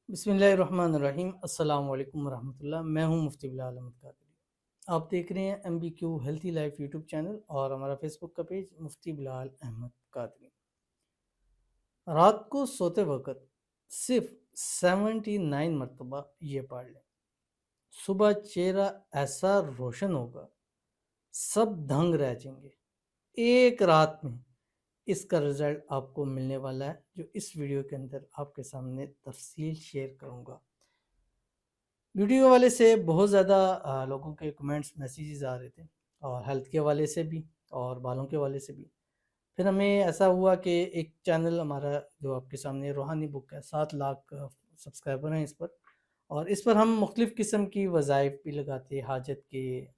बिस्मिल्लाहिर्रहमानिर्रहीम। अस्सलाम वालेकुम वरहमतुल्लाह। मैं हूं मुफ्ती बिलाल अहमद कादरी। आप देख रहे हैं MBQ healthy life YouTube channel और हमारा फेसबुक का पेज मुफ्ती बिलाल अहमद कादरी। रात को सोते वक्त सिर्फ 79 मरतबा ये पढ़ लें, सुबह चेहरा ऐसा रोशन होगा, सब दंग रह जाएंगे। एक रात में इसका रिजल्ट आपको मिलने वाला है, जो इस वीडियो के अंदर आपके सामने तफसील शेयर करूंगा। वीडियो के हवाले से बहुत ज़्यादा लोगों के कमेंट्स मैसेजेस आ रहे थे, और हेल्थ के हवाले से भी और बालों के हवाले से भी। फिर हमें ऐसा हुआ कि एक चैनल हमारा जो आपके सामने रूहानी बुक है, 7 लाख सब्सक्राइबर हैं इस पर, और इस पर हम मुख्तलिफ़ किस्म की वज़ाइफ भी लगाते, हाजत के,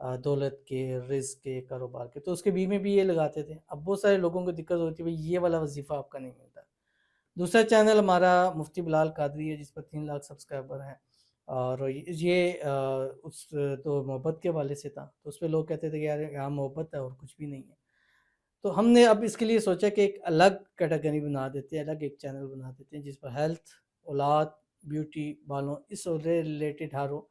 दौलत के, रिज़्क के, कारोबार के। तो उसके बीच में भी ये लगाते थे। अब बहुत सारे लोगों को दिक्कत होती है, भाई ये वाला वजीफ़ा आपका नहीं मिलता। दूसरा चैनल हमारा मुफ्ती बिलाल कादरी है, जिस पर 3 लाख सब्सक्राइबर हैं, और ये उस तो मोहब्बत के हवाले से था, तो उस पर लोग कहते थे कि यार यहाँ मोहब्बत है और कुछ भी नहीं है। तो हमने अब इसके लिए सोचा कि एक अलग कैटेगरी बना देते हैं, अलग एक चैनल बना देते हैं जिस पर हेल्थ, औलाद, ब्यूटी, बालों, इस रिलेटेड हर हो,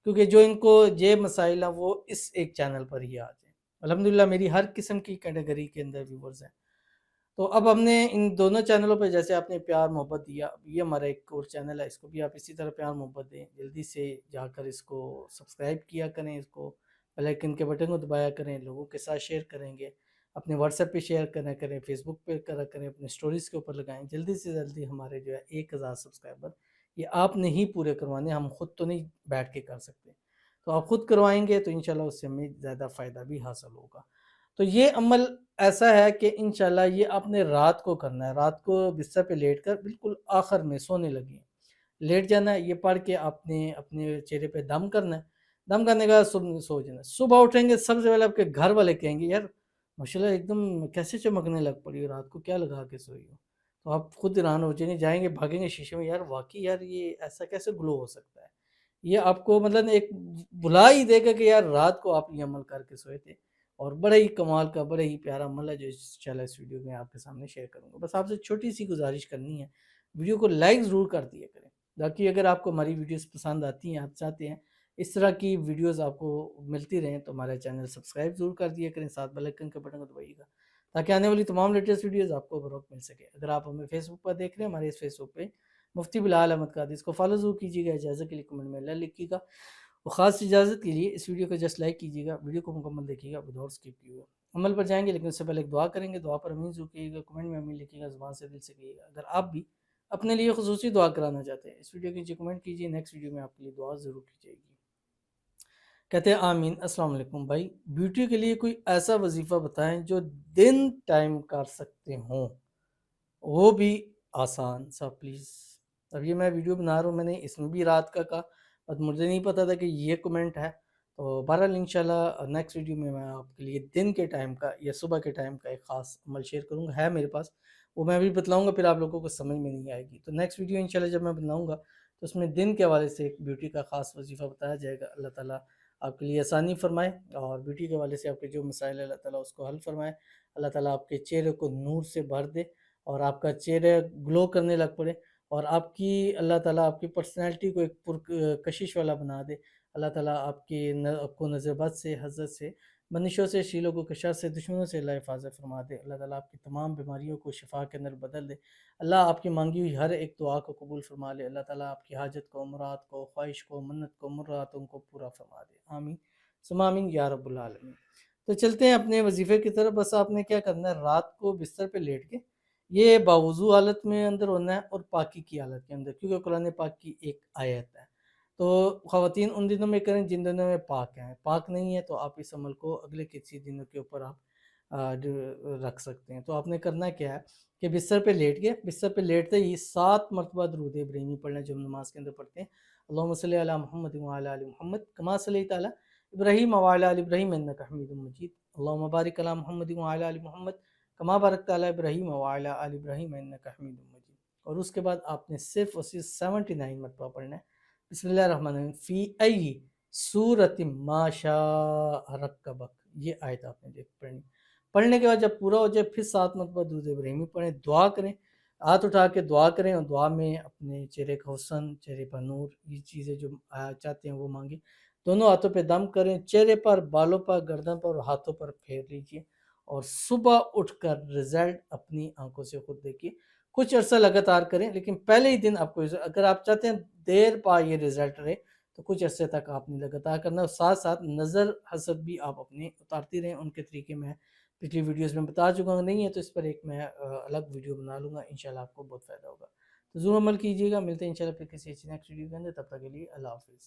क्योंकि जो इनको ये मसाइल है वो इस एक चैनल पर ही आ जाए। अल्हम्दुलिल्लाह मेरी हर किस्म की कैटेगरी के अंदर व्यूवर्स हैं। तो अब हमने इन दोनों चैनलों पे जैसे आपने प्यार मोहब्बत दिया, अब ये हमारा एक और चैनल है, इसको भी आप इसी तरह प्यार मोहब्बत दें। जल्दी से जाकर इसको सब्सक्राइब किया करें, इसको बेल आइकन के बटन को दबाया करें, लोगों के साथ शेयर करेंगे, अपने व्हाट्सएप पे शेयर करा करें, फेसबुक पे करा करें, अपने स्टोरीज़ के ऊपर लगाएं। जल्दी से जल्दी हमारे जो है 1000 सब्सक्राइबर ये आपने ही पूरे करवाने, हम खुद तो नहीं बैठ के कर सकते। तो आप खुद करवाएंगे तो इंशाल्लाह उससे हमें ज़्यादा फ़ायदा भी हासिल होगा। तो ये अमल ऐसा है कि इंशाल्लाह ये आपने रात को करना है। रात को बिस्तर पे लेटकर बिल्कुल आखिर में सोने लगी लेट जाना है, ये पढ़ के आपने अपने चेहरे पे दम करना है। दम करने के बाद सो जाना है। सुबह उठेंगे सबसे पहले आपके घर वाले कहेंगे, यार माशाल्लाह एकदम कैसे चमकने लग पड़ी हो, रात को क्या लगा के सोई हो। तो आप खुद हैरान हो जाएंगे, जाएंगे भागेंगे शीशे में, यार वाकई यार ये ऐसा कैसे ग्लो हो सकता है। ये आपको मतलब एक बुला ही देगा कि यार रात को आप ये अमल करके सोए थे। और बड़ा ही कमाल का, बड़ा ही प्यारा अमल है जो इंशाल्लाह इस वीडियो में आपके सामने शेयर करूँगा। बस आपसे छोटी सी गुजारिश करनी है, वीडियो को लाइक ज़रूर कर दिया करें, ताकि अगर आपको हमारी वीडियोस पसंद आती हैं, आप चाहते हैं इस तरह की वीडियोस आपको मिलती रहें, तो हमारा चैनल सब्सक्राइब ज़रूर कर दिया करें, साथ बेल आइकन के बटन को दबाइएगा, ताकि आने वाली तमाम लेटेस्ट वीडियोस आपको बर वक्त मिल सके। अगर आप हमें फेसबुक पर देख रहे हैं, हमारे इस फेसबुक पे मुफ्ती बिलाल अहमद कादरी, इसको फॉलो ज़रूर कीजिएगा। इजाज़त के लिए कमेंट में अल्लाह लिखिएगा। और ख़ास इजाज़त के लिए इस वीडियो को जस्ट लाइक कीजिएगा, वीडियो को मुकम्मल देखिएगा विदाउट स्किप किए हुए। अमल पर जाएँगे लेकिन उससे पहले एक दुआ करेंगे, दुआ पर आमीन ज़रूर कहिएगा, कमेंट में आमीन लिखिएगा, ज़ुबान से दिल से कहिएगा। अगर आप भी अपने लिए खुसूसी दुआ कराना चाहते हैं, इस वीडियो के नीचे कमेंट कीजिए, नेक्स्ट वीडियो में आपके लिए दुआ ज़रूर की जाएगी। कहते हैं आमीन। अस्सलाम वालेकुम भाई, ब्यूटी के लिए कोई ऐसा वजीफ़ा बताएं जो दिन टाइम कर सकते हों, वो भी आसान सा प्लीज़। अब ये मैं वीडियो बना रहा हूँ, मैंने इसमें भी रात का कहा, बट मुझे नहीं पता था कि ये कमेंट है। तो बहरहाल इंशाल्लाह नेक्स्ट वीडियो में मैं आपके लिए दिन के टाइम का या सुबह के टाइम का एक ख़ास अमल शेयर करूँगा, है मेरे पास, वो मैं भी बतलाऊँगा, फिर आप लोगों को समझ में नहीं आएगी। तो नेक्स्ट वीडियो इंशाल्लाह जब मैं बनाऊँगा तो उसमें दिन के हवाले से एक ब्यूटी का ख़ास वजीफ़ा बताया जाएगा। अल्लाह ताला आपके लिए आसानी फ़रमाए, और ब्यूटी के हवाले से आपके जो मसाइल है अल्लाह ताला उसको हल फ़रमाए। अल्लाह ताला आपके चेहरे को नूर से भर दे, और आपका चेहरा ग्लो करने लग पड़े, और आपकी अल्लाह ताला आपकी पर्सनैलिटी को एक कशिश वाला बना दे। अल्लाह ताला आपको नज़रबद से, हसद से, बंदिशों से, शीलों को शर से, दुश्मनों से अल्लाह हिफाज़त फरमा दे। अल्लाह ताला आपकी तमाम बीमारियों को शिफा के अंदर बदल दे। अल्लाह आपकी मांगी हुई हर एक दुआ को कबूल फरमा ले। अल्लाह ताला आपकी हाजत को, मुराद को, ख्वाहिश को, मन्नत को, मुरादों को पूरा फरमा दे। आमीन सुम्मा आमीन या रब्बुल आलमीन। तो चलते हैं अपने वजीफ़े की तरफ। बस आपने क्या करना है, रात को बिस्तर पे लेट के ये बावुज़ू हालत में अंदर होना है, और पाकी की हालत के अंदर, क्योंकि कुरान पाक की एक आयत है। तो ख़वातीन उन दिनों में करें जिन दिनों में पाक हैं, पाक नहीं है तो आप इस अमल को अगले किसी दिनों के ऊपर आप रख सकते हैं। तो आपने करना क्या है कि बिस्तर पे लेट गए, बिस्तर पे लेटते ही 7 मरतबा दुरूद इब्राहिमी पढ़ना, जो हम नमाज के अंदर पढ़ते हैं। अल्लाहुम्मा सल्लि अला मुहम्मद व अला आलि मुहम्मद कमा सल्लैता अला इब्राहीम व अला आलि इब्राहीम इन्नका हमीदुम मजीद। अल्लाहुम्मा बारिक अला मुहम्मद व अला आलि मुहम्मद कमा बारकता अला इब्राहीम व अला आलि इब्राहीम इन्नका हमीदुम मजीद। और उसके बाद आपने सिर्फ और सिर्फ 79 मरतबा पढ़ना है, बिस्मिल्लाहिर्रहमानिर्रहीम फ़ी अय्यि सूरतिम मा शाअ रक्कबक। ये आयत आपने देख पढ़नी। पढ़ने के बाद जब पूरा हो जाए फिर 7 मरतबा दुरूद इब्राहिमी पढ़ें, दुआ करें। ہاتھ اٹھا کے دعا کریں اور دعا میں اپنے چہرے کا حسن، چہرے پر نور، یہ چیزیں جو چاہتے ہیں وہ مانگیں. دونوں ہاتھوں پہ دم کریں، چہرے پر، بالوں پر، گردن پر اور ہاتھوں پر پھیر لیجئے اور صبح اٹھ کر رزلٹ اپنی آنکھوں سے خود دیکھیے. کچھ عرصہ لگاتار کریں، لیکن پہلے ہی دن آپ کو اگر آپ چاہتے ہیں دیر پا یہ رزلٹ رہے تو کچھ عرصے تک آپ نے لگاتار کرنا، اور ساتھ ساتھ نظر حسد بھی آپ اپنے اتارتی رہیں. ان کے طریقے میں پچھلی ویڈیوز میں بتا چکا ہوں، نہیں ہے تو اس پر ایک میں الگ ویڈیو بنا لوں گا، انشاءاللہ آپ کو بہت فائدہ ہوگا. تو ضرور عمل کیجیے گا. ملتے ہیں انشاءاللہ پھر کسی اچھی نیکسٹ ویڈیو کے اندر. تب تک کے لیے اللہ حافظ.